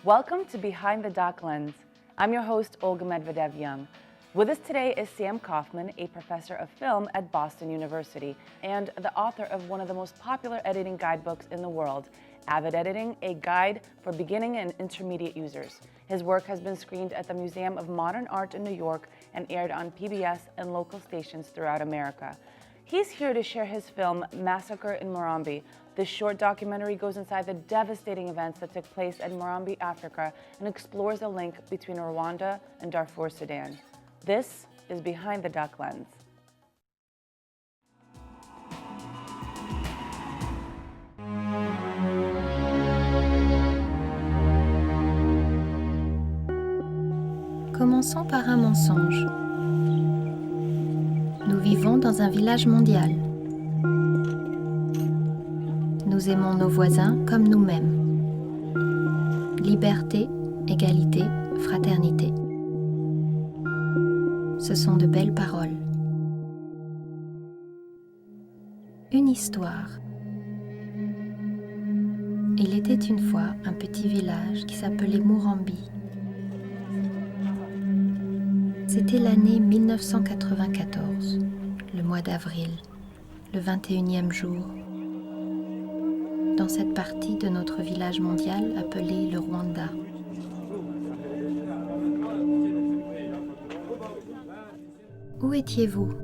Welcome to Behind the Doc Lens. I'm your host, Olga Medvedev-Young. With us today is Sam Kauffmann, a professor of film at Boston University and the author of one of the most popular editing guidebooks in the world, Avid Editing, a guide for beginning and intermediate users. His work has been screened at the Museum of Modern Art in New York and aired on PBS and local stations throughout America. He's here to share his film, Massacre in Murambi. This short documentary goes inside the devastating events that took place in Murambi, Africa, and explores the link between Rwanda and Darfur, Sudan. This is Behind the Doc Lens. Commençons par un mensonge. Nous vivons dans un village mondial. Nous aimons nos voisins comme nous-mêmes. Liberté, égalité, fraternité. Ce sont de belles paroles. Une histoire. Il était une fois un petit village qui s'appelait Murambi. C'était l'année 1994, le mois d'avril, le 21e jour, dans cette partie de notre village mondial appelé le Rwanda. Où étiez-vous?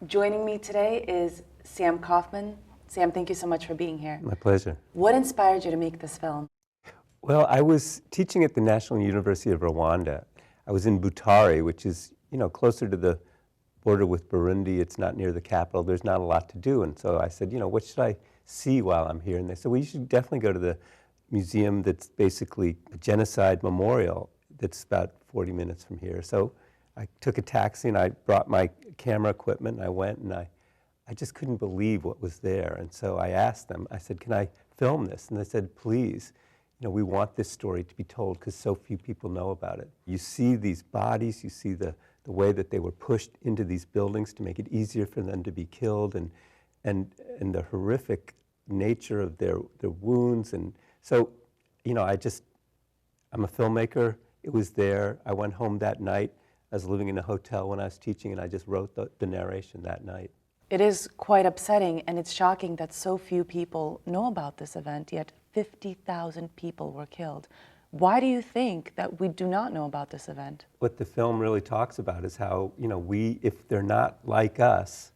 Joining me today is Sam Kauffmann. Sam, thank you so much for being here. My pleasure. What inspired you to make this film? Well, I was teaching at the National University of Rwanda. I was in Butare, which is, closer to the border with Burundi. It's not near the capital. There's not a lot to do. And so I said, what should I see while I'm here? And they said, well, you should definitely go to the museum that's basically a genocide memorial that's about 40 minutes from here. So I took a taxi and I brought my camera equipment and I went and I just couldn't believe what was there. And so I asked them, I said, can I film this? And they said, please. We want this story to be told because so few people know about it. You see these bodies, you see the way that they were pushed into these buildings to make it easier for them to be killed and the horrific nature of their wounds. And so, I'm a filmmaker. It was there. I went home that night. I was living in a hotel when I was teaching and I just wrote the narration that night. It is quite upsetting and it's shocking that so few people know about this event, yet 50,000 people were killed. Why do you think that we do not know about this event? What the film really talks about is how, if they're not like us,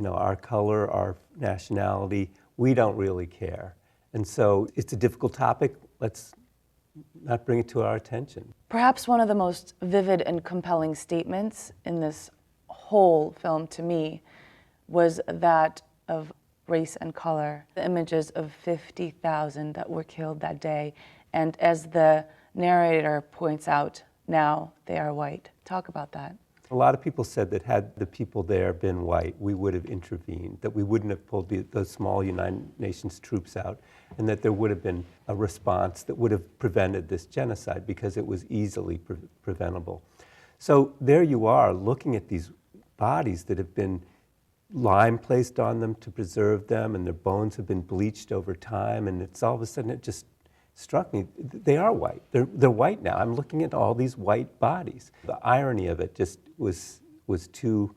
our color, our nationality, we don't really care. And so it's a difficult topic. Let's not bring it to our attention. Perhaps one of the most vivid and compelling statements in this whole film to me was that of race and color, the images of 50,000 that were killed that day. And as the narrator points out, now they are white. Talk about that. A lot of people said that had the people there been white, we would have intervened, that we wouldn't have pulled those small United Nations troops out, and that there would have been a response that would have prevented this genocide because it was easily preventable. So there you are, looking at these bodies that have been lime placed on them to preserve them, and their bones have been bleached over time, and it's all of a sudden it just struck me, they are white. They're white now. I'm looking at all these white bodies. The irony of it just was too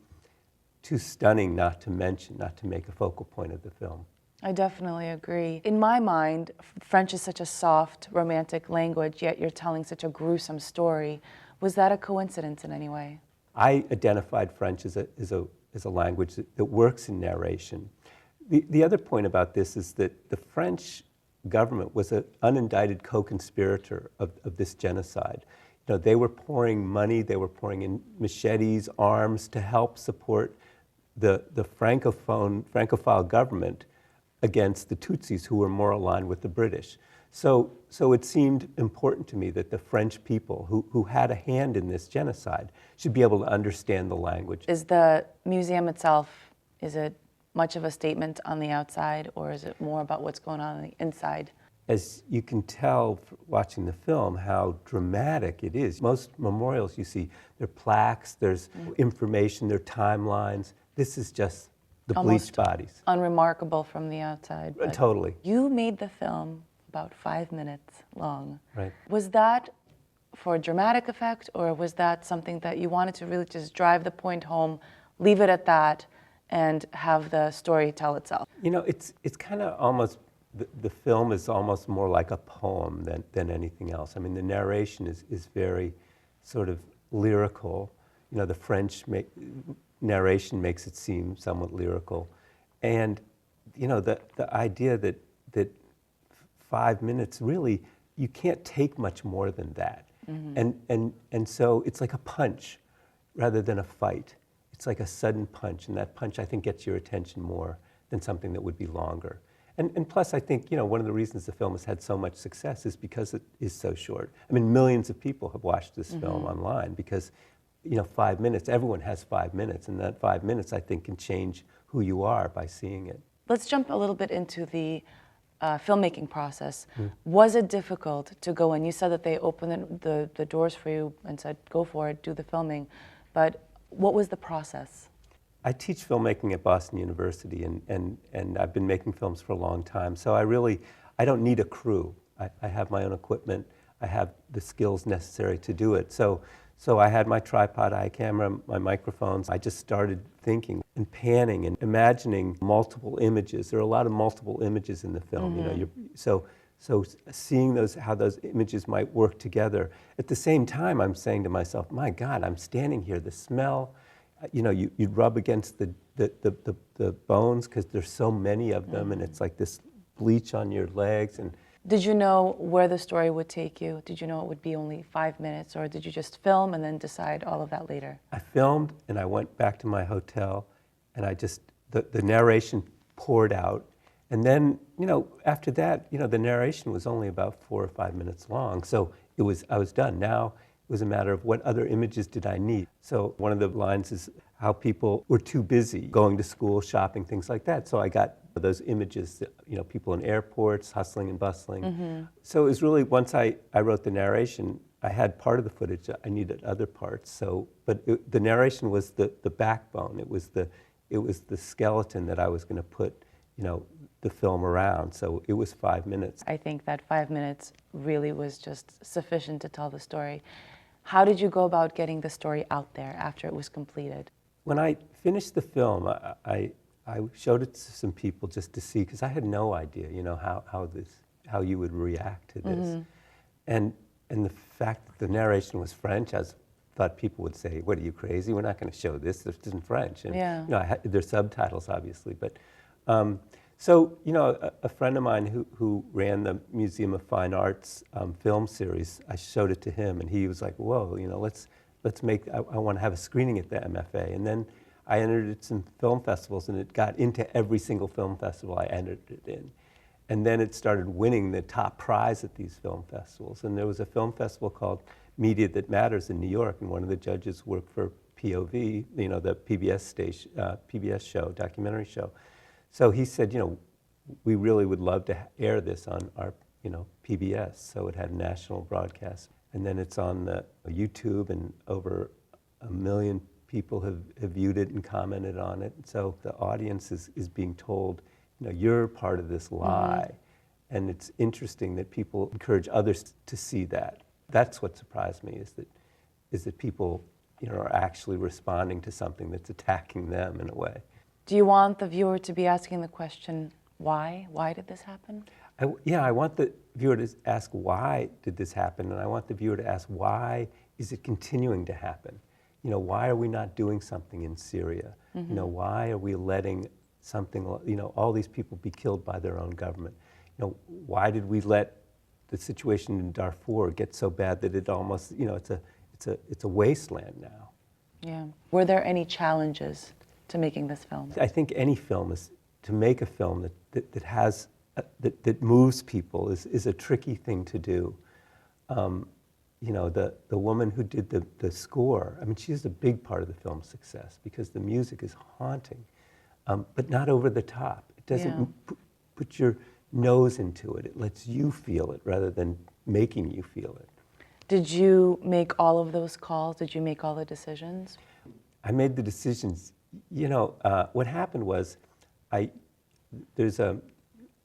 stunning not to mention, not to make a focal point of the film. I definitely agree. In my mind, French is such a soft, romantic language, yet you're telling such a gruesome story. Was that a coincidence in any way? I identified French as a language that works in narration. The other point about this is that the French government was an unindicted co-conspirator of this genocide. They were pouring money, they were pouring in machetes, arms to help support the Francophile government against the Tutsis, who were more aligned with the British. So it seemed important to me that the French people who had a hand in this genocide should be able to understand the language. Is the museum itself, is it much of a statement on the outside, or is it more about what's going on the inside? As you can tell watching the film how dramatic it is. Most memorials you see, there are plaques, there's information, there are timelines. This is just the bleached bodies. Unremarkable from the outside. Totally. You made the film about 5 minutes long. Right. Was that for dramatic effect, or was that something that you wanted to really just drive the point home, leave it at that, and have the story tell itself? You know, it's kind of almost, the film is almost more like a poem than anything else. I mean, the narration is very sort of lyrical. You know, the French narration makes it seem somewhat lyrical. And, you know, the idea that 5 minutes, really, you can't take much more than that. Mm-hmm. And so it's like a punch rather than a fight. It's like a sudden punch, and that punch, I think, gets your attention more than something that would be longer. And plus, I think, you know, one of the reasons the film has had so much success is because it is so short. I mean, millions of people have watched this film online because, you know, 5 minutes, everyone has 5 minutes, and that 5 minutes, I think, can change who you are by seeing it. Let's jump a little bit into the filmmaking process. Was it difficult to go in? You said that they opened the doors for you and said, go for it, do the filming, but what was the process? I teach filmmaking at Boston University, and I've been making films for a long time, so I don't need a crew. I have my own equipment. I have the skills necessary to do it. So I had my tripod eye camera, my microphones. I just started thinking and panning and imagining multiple images. There are a lot of multiple images in the film. You know, so seeing how those images might work together. At the same time, I'm saying to myself, my God, I'm standing here. The smell. You know, you'd rub against the bones because there's so many of them, and it's like this bleach on your legs. And did you know where the story would take you? Did you know it would be only 5 minutes, or did you just film and then decide all of that later? I filmed, and I went back to my hotel, and the narration poured out. And then, you know, after that, you know, the narration was only about 4 or 5 minutes long. So I was done. Now it was a matter of what other images did I need. So one of the lines is how people were too busy going to school, shopping, things like that. So I got those images, you know, people in airports, hustling and bustling. So it was really, once I wrote the narration, I had part of the footage, I needed other parts. But the narration was the backbone. It was the skeleton that I was going to put, you know, the film around. So it was 5 minutes. I think that 5 minutes really was just sufficient to tell the story. How did you go about getting the story out there after it was completed? When I finished the film, I showed it to some people just to see, because I had no idea, you know, how you would react to this. And the fact that the narration was French, I thought people would say, "What, are you crazy? We're not going to show this. This isn't French." And you know, there's subtitles, obviously, but. So, you know, a friend of mine who ran the Museum of Fine Arts film series, I showed it to him, and he was like, "Whoa, you know, let's make. I want to have a screening at the MFA." And then I entered it some film festivals, and it got into every single film festival I entered it in. And then it started winning the top prize at these film festivals. And there was a film festival called Media That Matters in New York, and one of the judges worked for POV, you know, the PBS station, PBS show, documentary show. So he said, you know, we really would love to air this on our, you know, PBS. So it had national broadcast. And then it's on the YouTube, and over 1 million people have viewed it and commented on it. So the audience is being told, you know, you're part of this lie. And it's interesting that people encourage others to see that. That's what surprised me, is that people, you know, are actually responding to something that's attacking them in a way. Do you want the viewer to be asking the question, why? Why did this happen? I want the viewer to ask, why did this happen? And I want the viewer to ask, why is it continuing to happen? You know, why are we not doing something in Syria? You know, why are we letting something, you know, all these people be killed by their own government? You know, why did we let the situation in Darfur get so bad that it almost, you know, it's a wasteland now? Yeah. Were there any challenges to making this film? I think any film is, to make a film that has, that moves people is a tricky thing to do. You know, the woman who did the score, I mean, she's a big part of the film's success because the music is haunting, but not over the top. It doesn't put your nose into it. It lets you feel it rather than making you feel it. Did you make all of those calls? Did you make all the decisions? I made the decisions. You know, what happened was, there's a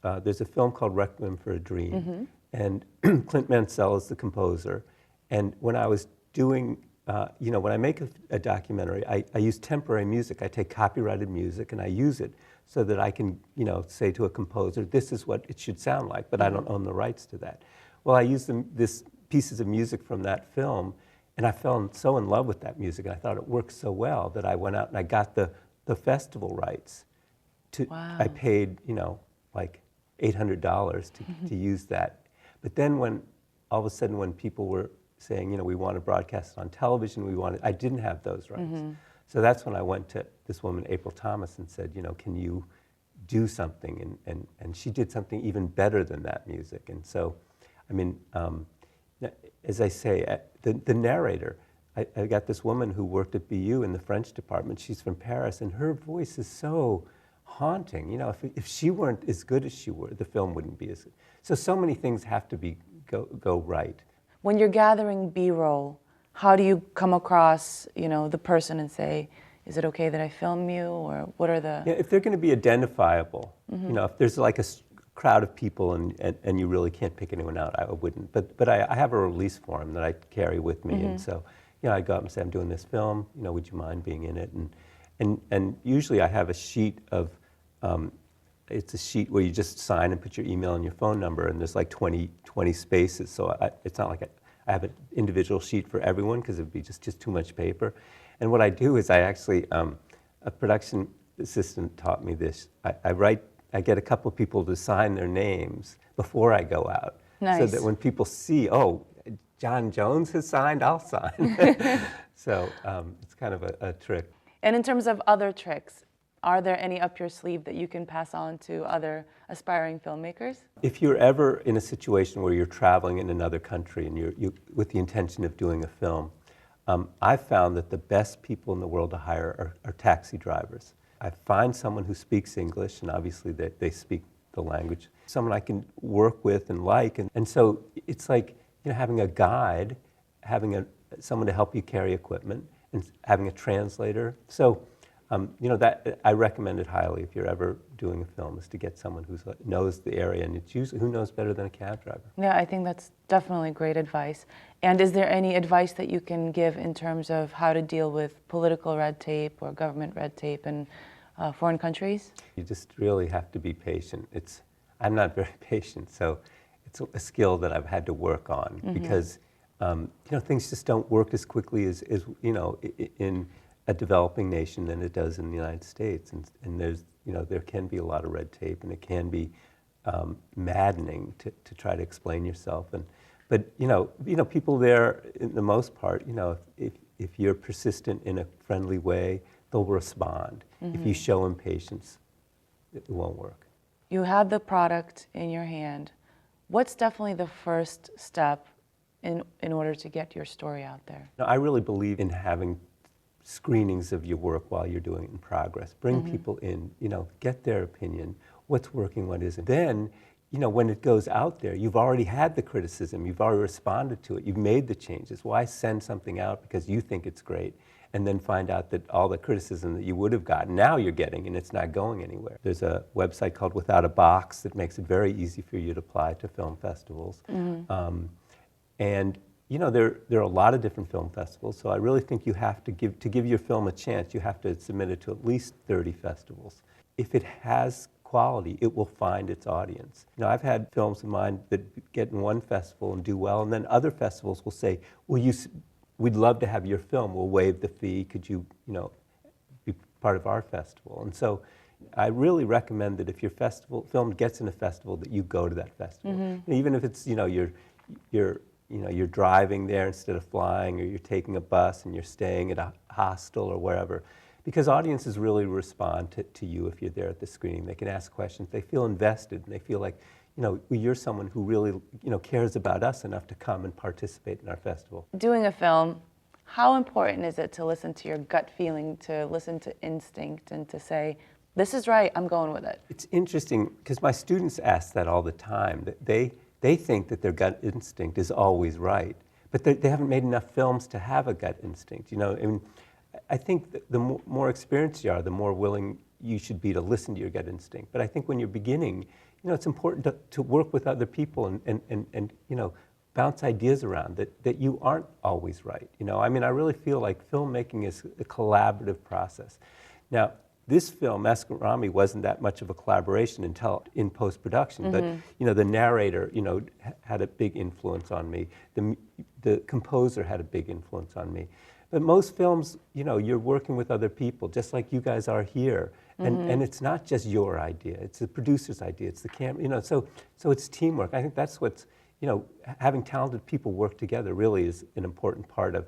there's a film called Requiem for a Dream, and Clint Mansell is the composer. And when I was doing, when I make a documentary, I use temporary music. I take copyrighted music and I use it so that I can, say to a composer, this is what it should sound like, but I don't own the rights to that. Well, I used this pieces of music from that film, and I fell so in love with that music, and I thought it worked so well that I went out and I got the festival rights. Wow. I paid, like $800 to use that. But then when, all of a sudden, when people were saying, we want to broadcast it on television, I didn't have those rights. So that's when I went to this woman, April Thomas, and said, can you do something? And she did something even better than that music. And so, as I say, the narrator, I got this woman who worked at BU in the French department. She's from Paris, and her voice is so haunting. If she weren't as good as she were, the film wouldn't be as good. So many things have to go right. When you're gathering B-roll, how do you come across, the person and say, is it okay that I film you, or what are the... Yeah, if they're going to be identifiable, if there's like a crowd of people and you really can't pick anyone out, I wouldn't. But I have a release form that I carry with me, and so I go up and say, I'm doing this film, would you mind being in it? And usually I have a sheet of, it's a sheet where you just sign and put your email and your phone number, and there's like 20 spaces, so it's not like I have an individual sheet for everyone, because it would be just too much paper. And what I do is I actually, a production assistant taught me this. I get a couple of people to sign their names before I go out. Nice. So that when people see, oh, John Jones has signed, I'll sign. So it's kind of a trick. And in terms of other tricks, are there any up your sleeve that you can pass on to other aspiring filmmakers? If you're ever in a situation where you're traveling in another country and you're with the intention of doing a film, I've found that the best people in the world to hire are taxi drivers. I find someone who speaks English, and obviously they speak the language, someone I can work with and like, and so it's like having a guide, having someone to help you carry equipment, and having a translator. So that I recommend it highly if you're ever doing a film, is to get someone who knows the area, and it's usually who knows better than a cab driver. Yeah, I think that's definitely great advice. And is there any advice that you can give in terms of how to deal with political red tape or government red tape in foreign countries? You just really have to be patient. I'm not very patient, so it's a skill that I've had to work on, because things just don't work as quickly as in a developing nation than it does in the United States, and there's there can be a lot of red tape, and it can be maddening to try to explain yourself. But people there, in the most part, if you're persistent in a friendly way, they'll respond. If you show them patience, it won't work. You have the product in your hand. What's definitely the first step in order to get your story out there? I really believe in having screenings of your work while you're doing it in progress. Bring people in, get their opinion, what's working, what isn't. Then, when it goes out there, you've already had the criticism, you've already responded to it, you've made the changes. Why send something out because you think it's great, and then find out that all the criticism that you would have gotten, now you're getting, and it's not going anywhere. There's a website called Without a Box that makes it very easy for you to apply to film festivals. And there are a lot of different film festivals, so I really think you have to give your film a chance, you have to submit it to at least 30 festivals. If it has quality, it will find its audience. I've had films of mine that get in one festival and do well, and then other festivals will say, well, we'd love to have your film, we'll waive the fee, could you, be part of our festival? And so I really recommend that if your film gets in a festival, that you go to that festival. Even if it's, you're driving there instead of flying, or you're taking a bus and you're staying at a hostel or wherever, because audiences really respond to you if you're there at the screening. They can ask questions, they feel invested, and they feel like, you're someone who really, cares about us enough to come and participate in our festival. Doing a film, how important is it to listen to your gut feeling, to listen to instinct, and to say, this is right, I'm going with it? It's interesting, because my students ask that all the time. That they think that their gut instinct is always right, but they haven't made enough films to have a gut instinct. I think that the more experienced you are, the more willing you should be to listen to your gut instinct. But I think when you're beginning, it's important to work with other people and bounce ideas around that you aren't always right. I mean, I really feel like filmmaking is a collaborative process. Now, this film, Massacre Murambi, wasn't that much of a collaboration until in post-production, but the narrator, had a big influence on me. The composer had a big influence on me. But most films, you're working with other people, just like you guys are here. And it's not just your idea, it's the producer's idea, it's the camera, so it's teamwork. I think that's what's, having talented people work together really is an important part of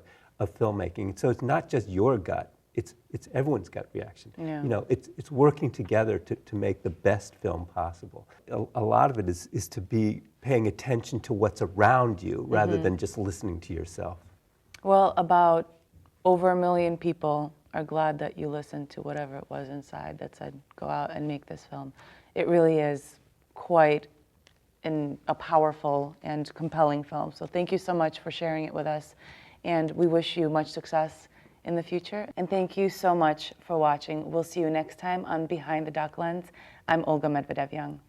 filmmaking. So it's not just your gut, it's everyone's gut reaction. Yeah. It's working together to make the best film possible. A lot of it is to be paying attention to what's around you rather than just listening to yourself. Well, about over 1 million people are glad that you listened to whatever it was inside that said, go out and make this film. It really is quite a powerful and compelling film. So thank you so much for sharing it with us. And we wish you much success in the future. And thank you so much for watching. We'll see you next time on Behind the Doc Lens. I'm Olga Medvedev-Young.